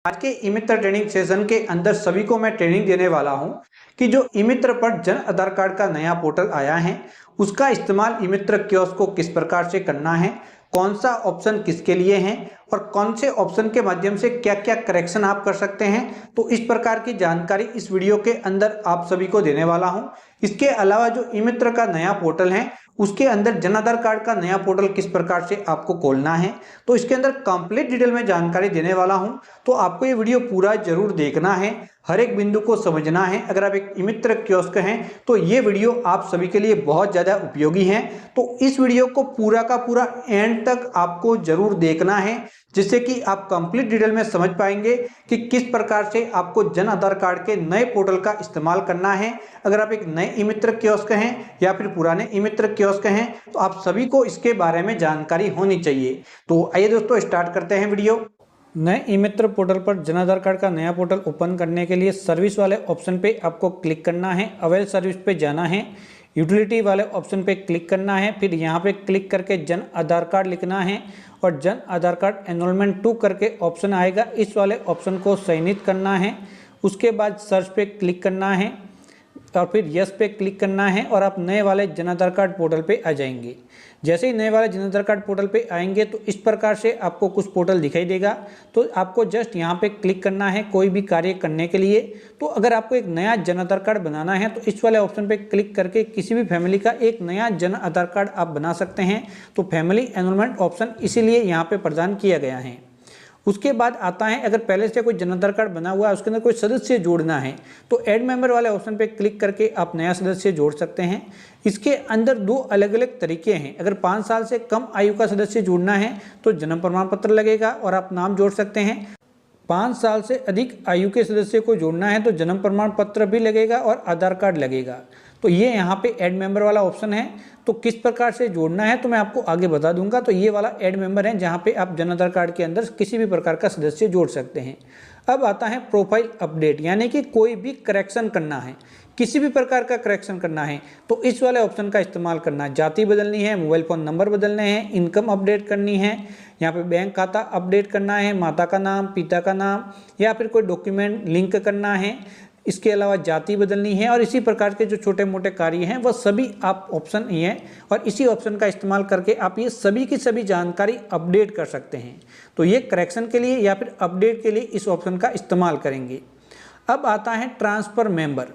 आज के ई मित्र training session के अंदर सभी को मैं ट्रेनिंग देने वाला हूं कि जो ई मित्र पर जन आधार कार्ड का नया पोर्टल आया है उसका इस्तेमाल ई मित्र कियोस्क को किस प्रकार से करना है, कौन सा ऑप्शन किसके लिए है और कौन से ऑप्शन के माध्यम से क्या क्या करेक्शन आप कर सकते हैं। तो इस प्रकार की जानकारी इस वीडियो के अंदर आप सभी को देने वाला हूं। इसके अलावा जो ई मित्र का नया पोर्टल है उसके अंदर जन आधार कार्ड का नया पोर्टल किस प्रकार से आपको खोलना है, तो इसके अंदर कंप्लीट डिटेल में जानकारी देने वाला हूं। तो आपको ये वीडियो पूरा जरूर देखना है, हर एक बिंदु को समझना है। अगर आप एक ई मित्र कियोस्क हैं तो ये वीडियो आप सभी के लिए बहुत ज़्यादा उपयोगी है। तो इस वीडियो को पूरा का पूरा एंड तक आपको जरूर देखना है, जिससे कि आप कंप्लीट डिटेल में समझ पाएंगे कि किस प्रकार से आपको जन आधार कार्ड के नए पोर्टल का इस्तेमाल करना है। अगर आप एक नए ई मित्र कियोस्क हैं या फिर पुराने ई मित्र कियोस्क हैं तो आप सभी को इसके बारे में जानकारी होनी चाहिए। तो आइए दोस्तों स्टार्ट करते हैं वीडियो। नए ई मित्र पोर्टल पर जन आधार कार्ड का नया पोर्टल ओपन करने के लिए सर्विस वाले ऑप्शन पे आपको क्लिक करना है, अवेल सर्विस पे जाना है, यूटिलिटी वाले ऑप्शन पे क्लिक करना है, फिर यहाँ पे क्लिक करके जन आधार कार्ड लिखना है और जन आधार कार्ड एनरोलमेंट 2 करके ऑप्शन आएगा, इस वाले ऑप्शन को चयनित करना है। उसके बाद सर्च पे क्लिक करना है और फिर यस पे क्लिक करना है और आप नए वाले जन आधार कार्ड पोर्टल पे आ जाएंगे। जैसे ही नए वाले जन आधार कार्ड पोर्टल पे आएंगे तो इस प्रकार से आपको कुछ पोर्टल दिखाई देगा। तो आपको जस्ट यहाँ पे क्लिक करना है कोई भी कार्य करने के लिए। तो अगर आपको एक नया जन आधार कार्ड बनाना है तो इस वाले ऑप्शन पे क्लिक करके किसी भी फैमिली का एक नया जन आधार कार्ड आप बना सकते हैं। तो फैमिली एनरोलमेंट ऑप्शन इसीलिए यहाँ पे प्रदान किया गया है। उसके बाद आता है अगर पहले से कोई जन आधार कार्ड बना हुआ है उसके अंदर कोई सदस्य जोड़ना है तो ऐड मेंबर वाले ऑप्शन पे क्लिक करके आप नया सदस्य जोड़ सकते हैं। इसके अंदर 2 अलग अलग तरीके हैं। अगर 5 साल से कम आयु का सदस्य जोड़ना है तो जन्म प्रमाण पत्र लगेगा और आप नाम जोड़ सकते हैं। 5 साल से अधिक आयु के सदस्य को जोड़ना है तो जन्म प्रमाण पत्र भी लगेगा और आधार कार्ड लगेगा। तो ये यहाँ पे ऐड मेंबर वाला ऑप्शन है। तो किस प्रकार से जोड़ना है तो मैं आपको आगे बता दूंगा। तो ये वाला ऐड मेंबर है जहाँ पे आप जन आधार कार्ड के अंदर किसी भी प्रकार का सदस्य जोड़ सकते हैं। अब आता है प्रोफाइल अपडेट, यानी कि कोई भी करेक्शन करना है, किसी भी प्रकार का करेक्शन करना है तो इस वाले ऑप्शन का इस्तेमाल करना है। जाति बदलनी है, मोबाइल फ़ोन नंबर बदलने हैं, इनकम अपडेट करनी है, यहाँ पे बैंक खाता अपडेट करना है, माता का नाम, पिता का नाम या फिर कोई डॉक्यूमेंट लिंक करना है, इसके अलावा जाति बदलनी है और इसी प्रकार के जो छोटे मोटे कार्य हैं वह सभी आप ऑप्शन ही हैं और इसी ऑप्शन का इस्तेमाल करके आप ये सभी की सभी जानकारी अपडेट कर सकते हैं। तो ये करेक्शन के लिए या फिर अपडेट के लिए इस ऑप्शन का इस्तेमाल करेंगे। अब आता है ट्रांसफ़र मेंबर,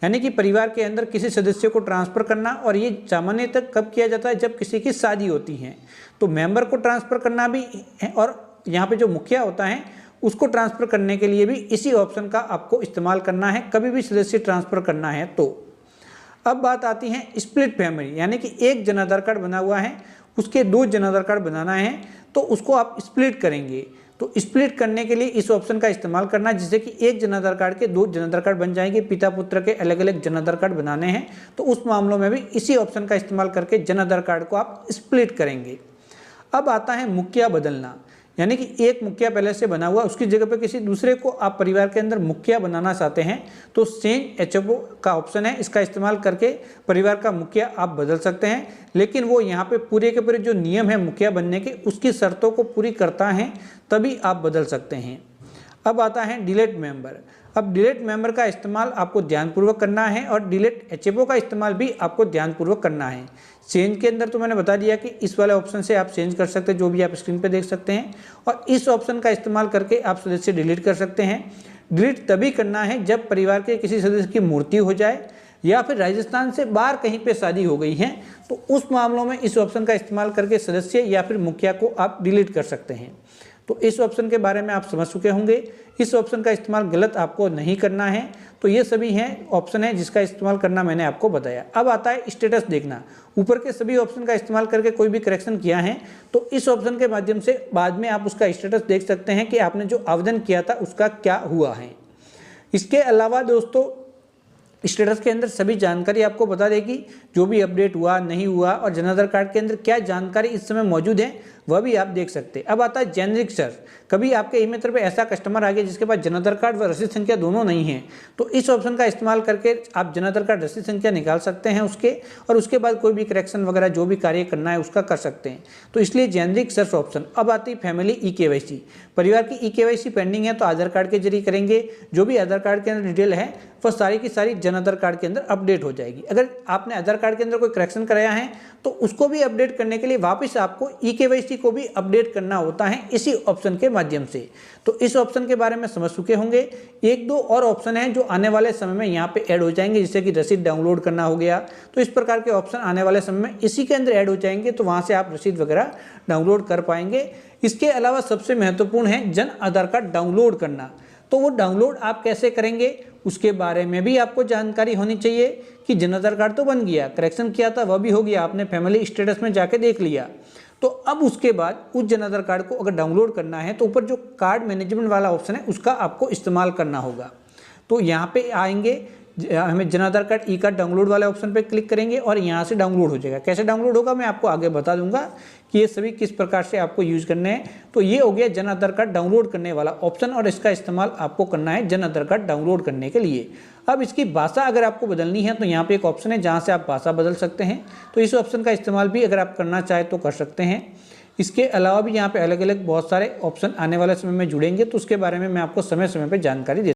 यानी कि परिवार के अंदर किसी सदस्य को ट्रांसफ़र करना, और ये सामान्यतः कब किया जाता है जब किसी की शादी होती है तो मेंबर को ट्रांसफ़र करना भी है और यहाँ पे जो मुखिया होता है उसको ट्रांसफ़र करने के लिए भी इसी ऑप्शन का आपको इस्तेमाल करना है, कभी भी सदस्य ट्रांसफ़र करना है तो। अब बात आती है स्प्लिट फैमिली, यानी कि एक जन आधार कार्ड बना हुआ है उसके 2 जन आधार कार्ड बनाना है तो उसको आप स्प्लिट करेंगे। तो स्प्लिट करने के लिए इस ऑप्शन का इस्तेमाल करना है, जिससे कि एक जन आधार कार्ड के 2 जन आधार कार्ड बन जाएंगे। पिता पुत्र के अलग अलग जन आधार कार्ड बनाने हैं तो उस मामलों में भी इसी ऑप्शन का इस्तेमाल करके जन आधार कार्ड को आप स्प्लिट करेंगे। अब आता है मुखिया बदलना, यानी कि एक मुखिया पहले से बना हुआ उसकी जगह पे किसी दूसरे को आप परिवार के अंदर मुखिया बनाना चाहते हैं तो चेंज एचओ का ऑप्शन है, इसका इस्तेमाल करके परिवार का मुखिया आप बदल सकते हैं। लेकिन वो यहाँ पे पूरे के पूरे जो नियम है मुखिया बनने के उसकी शर्तों को पूरी करता है तभी आप बदल सकते हैं। अब आता है डिलीट मेंबर। अब डिलीट मेंबर का इस्तेमाल आपको ध्यानपूर्वक करना है और डिलीट एचओ का इस्तेमाल भी आपको ध्यानपूर्वक करना है। चेंज के अंदर तो मैंने बता दिया कि इस वाले ऑप्शन से आप चेंज कर सकते हैं, जो भी आप स्क्रीन पे देख सकते हैं, और इस ऑप्शन का इस्तेमाल करके आप सदस्य डिलीट कर सकते हैं। डिलीट तभी करना है जब परिवार के किसी सदस्य की मृत्यु हो जाए या फिर राजस्थान से बाहर कहीं पे शादी हो गई है तो उस मामलों में इस ऑप्शन का इस्तेमाल करके सदस्य या फिर मुखिया को आप डिलीट कर सकते हैं। तो इस ऑप्शन के बारे में आप समझ चुके होंगे। इस ऑप्शन का इस्तेमाल गलत आपको नहीं करना है। तो ये सभी हैं ऑप्शन है जिसका इस्तेमाल करना मैंने आपको बताया। अब आता है स्टेटस देखना। ऊपर के सभी ऑप्शन का इस्तेमाल करके कोई भी करेक्शन किया है तो इस ऑप्शन के माध्यम से बाद में आप उसका स्टेटस देख सकते हैं कि आपने जो आवेदन किया था उसका क्या हुआ है। इसके अलावा दोस्तों स्टेटस के अंदर सभी जानकारी आपको बता देगी, जो भी अपडेट हुआ नहीं हुआ और जन आधार कार्ड के अंदर क्या जानकारी इस समय मौजूद है वह भी आप देख सकते हैं। अब आता है जेनेरिक सर्च। कभी आपके ई मित्र पे ऐसा कस्टमर आ गया जिसके पास जन आधार कार्ड व रसीद संख्या दोनों नहीं है, तो इस ऑप्शन का इस्तेमाल करके आप जन आधार कार्ड रसीद संख्या निकाल सकते हैं उसके, और उसके बाद कोई भी करेक्शन वगैरह जो भी कार्य करना है उसका कर सकते हैं। तो इसलिए जेनेरिक सर्च ऑप्शन। अब आती है फैमिली ई-केवाईसी। परिवार की ई-केवाईसी पेंडिंग है तो आधार कार्ड के जरिए करेंगे। जो भी आधार कार्ड के अंदर डिटेल है वह सारी की सारी जन आधार कार्ड के अंदर अपडेट हो जाएगी। अगर आपने आधार कार्ड के अंदर कोई करेक्शन कराया है तो उसको भी अपडेट करने के लिए वापस आपको ई-केवाईसी को भी अपडेट करना होता है इसी ऑप्शन के माध्यम से। तो इस ऑप्शन के बारे में समझ चुके होंगे। एक दो और ऑप्शन हैं जो आने वाले समय में यहाँ पे ऐड हो जाएंगे, जैसे कि रसीद डाउनलोड करना हो गया। तो इस प्रकार के ऑप्शन आने वाले समय में इसी के अंदर ऐड हो जाएंगे, तो वहाँ से आप रसीद वगैरह डाउनलोड कर पाएंगे। इसके अलावा सबसे महत्वपूर्ण है जन आधार कार्ड डाउनलोड करना। तो वो डाउनलोड आप कैसे करेंगे उसके बारे में भी आपको जानकारी होनी चाहिए कि जन आधार कार्ड तो बन गया, करेक्शन किया था वह भी हो गया, आपने फैमिली स्टेटस में जाके देख लिया। तो अब उसके बाद उस जन आधार कार्ड को अगर डाउनलोड करना है तो ऊपर जो कार्ड मैनेजमेंट वाला ऑप्शन है उसका आपको इस्तेमाल करना होगा। तो यहाँ पे आएंगे, हमें जन आधार कार्ड ई कार्ड डाउनलोड वाले ऑप्शन पे क्लिक करेंगे और यहाँ से डाउनलोड हो जाएगा। कैसे डाउनलोड होगा मैं आपको आगे बता दूंगा कि ये सभी किस प्रकार से आपको यूज करने हैं। तो ये हो गया जन आधार कार्ड डाउनलोड करने वाला ऑप्शन, और इसका इस्तेमाल आपको करना है जन आधार कार्ड डाउनलोड करने के लिए। अब इसकी भाषा अगर आपको बदलनी है तो यहाँ पे एक ऑप्शन है जहाँ से आप भाषा बदल सकते हैं। तो इस ऑप्शन का इस्तेमाल भी अगर आप करना चाहें तो कर सकते हैं। इसके अलावा भी यहाँ पे अलग अलग बहुत सारे ऑप्शन आने वाले समय में जुड़ेंगे, तो उसके बारे में मैं आपको समय समय पर जानकारी